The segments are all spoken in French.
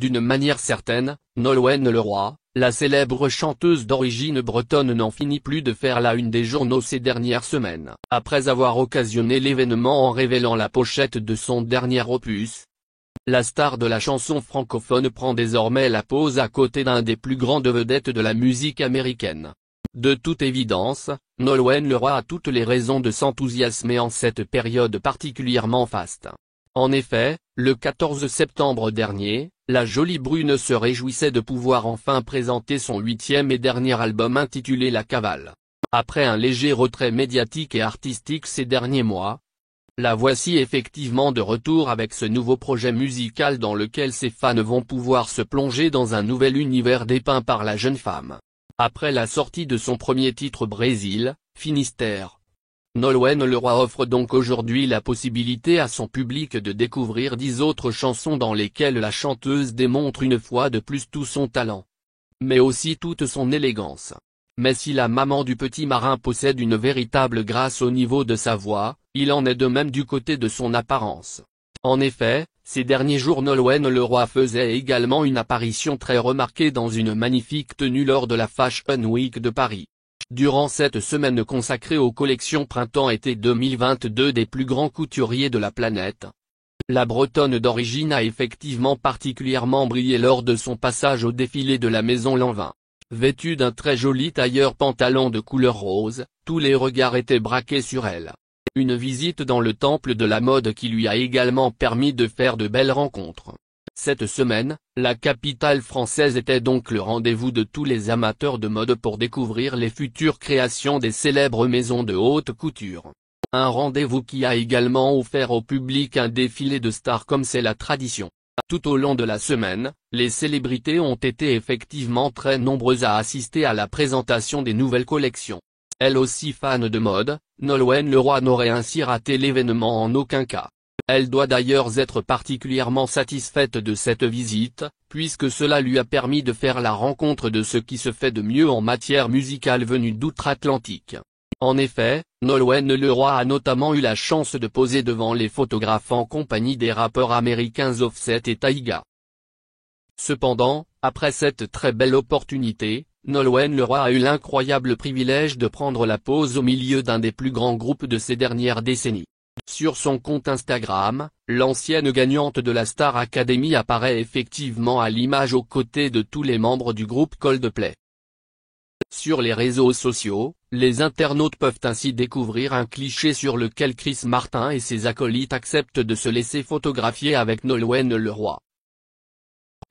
D'une manière certaine, Nolwenn Leroy, la célèbre chanteuse d'origine bretonne n'en finit plus de faire la une des journaux ces dernières semaines. Après avoir occasionné l'événement en révélant la pochette de son dernier opus, la star de la chanson francophone prend désormais la pose à côté d'un des plus grandes vedettes de la musique américaine. De toute évidence, Nolwenn Leroy a toutes les raisons de s'enthousiasmer en cette période particulièrement faste. En effet, le 14 septembre dernier, la jolie brune se réjouissait de pouvoir enfin présenter son 8e et dernier album intitulé La Cavale. Après un léger retrait médiatique et artistique ces derniers mois, la voici effectivement de retour avec ce nouveau projet musical dans lequel ses fans vont pouvoir se plonger dans un nouvel univers dépeint par la jeune femme. Après la sortie de son premier titre Brésil, Finistère, Nolwenn Leroy offre donc aujourd'hui la possibilité à son public de découvrir 10 autres chansons dans lesquelles la chanteuse démontre une fois de plus tout son talent, mais aussi toute son élégance. Mais si la maman du petit marin possède une véritable grâce au niveau de sa voix, il en est de même du côté de son apparence. En effet, ces derniers jours Nolwenn Leroy faisait également une apparition très remarquée dans une magnifique tenue lors de la Fashion Week de Paris. Durant cette semaine consacrée aux collections printemps-été 2022 des plus grands couturiers de la planète, la Bretonne d'origine a effectivement particulièrement brillé lors de son passage au défilé de la maison Lanvin. Vêtue d'un très joli tailleur pantalon de couleur rose, tous les regards étaient braqués sur elle. Une visite dans le temple de la mode qui lui a également permis de faire de belles rencontres. Cette semaine, la capitale française était donc le rendez-vous de tous les amateurs de mode pour découvrir les futures créations des célèbres maisons de haute couture. Un rendez-vous qui a également offert au public un défilé de stars comme c'est la tradition. Tout au long de la semaine, les célébrités ont été effectivement très nombreuses à assister à la présentation des nouvelles collections. Elle aussi fan de mode, Nolwenn Leroy n'aurait ainsi raté l'événement en aucun cas. Elle doit d'ailleurs être particulièrement satisfaite de cette visite, puisque cela lui a permis de faire la rencontre de ce qui se fait de mieux en matière musicale venue d'outre-Atlantique. En effet, Nolwenn Leroy a notamment eu la chance de poser devant les photographes en compagnie des rappeurs américains Offset et Tyga. Cependant, après cette très belle opportunité, Nolwenn Leroy a eu l'incroyable privilège de prendre la pose au milieu d'un des plus grands groupes de ces dernières décennies. Sur son compte Instagram, l'ancienne gagnante de la Star Academy apparaît effectivement à l'image aux côtés de tous les membres du groupe Coldplay. Sur les réseaux sociaux, les internautes peuvent ainsi découvrir un cliché sur lequel Chris Martin et ses acolytes acceptent de se laisser photographier avec Nolwenn Leroy,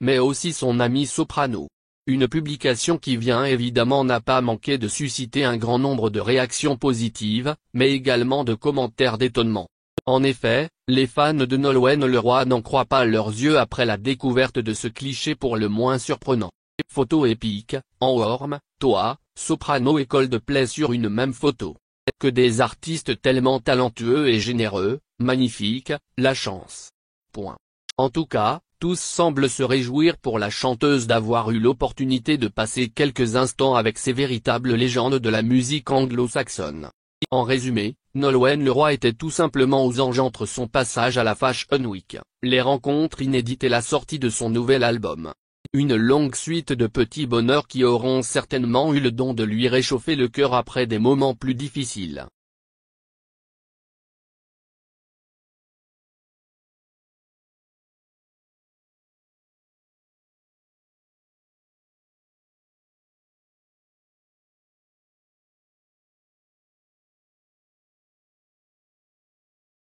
mais aussi son ami soprano. Une publication qui vient évidemment n'a pas manqué de susciter un grand nombre de réactions positives, mais également de commentaires d'étonnement. En effet, les fans de Nolwenn Leroy n'en croient pas leurs yeux après la découverte de ce cliché pour le moins surprenant. Photo épique, en orme, toi, soprano et Coldplay sur une même photo. Que des artistes tellement talentueux et généreux, magnifiques, la chance. Point. En tout cas, tous semblent se réjouir pour la chanteuse d'avoir eu l'opportunité de passer quelques instants avec ces véritables légendes de la musique anglo-saxonne. En résumé, Nolwenn Leroy était tout simplement aux anges entre son passage à la Fashion Week, les rencontres inédites et la sortie de son nouvel album. Une longue suite de petits bonheurs qui auront certainement eu le don de lui réchauffer le cœur après des moments plus difficiles.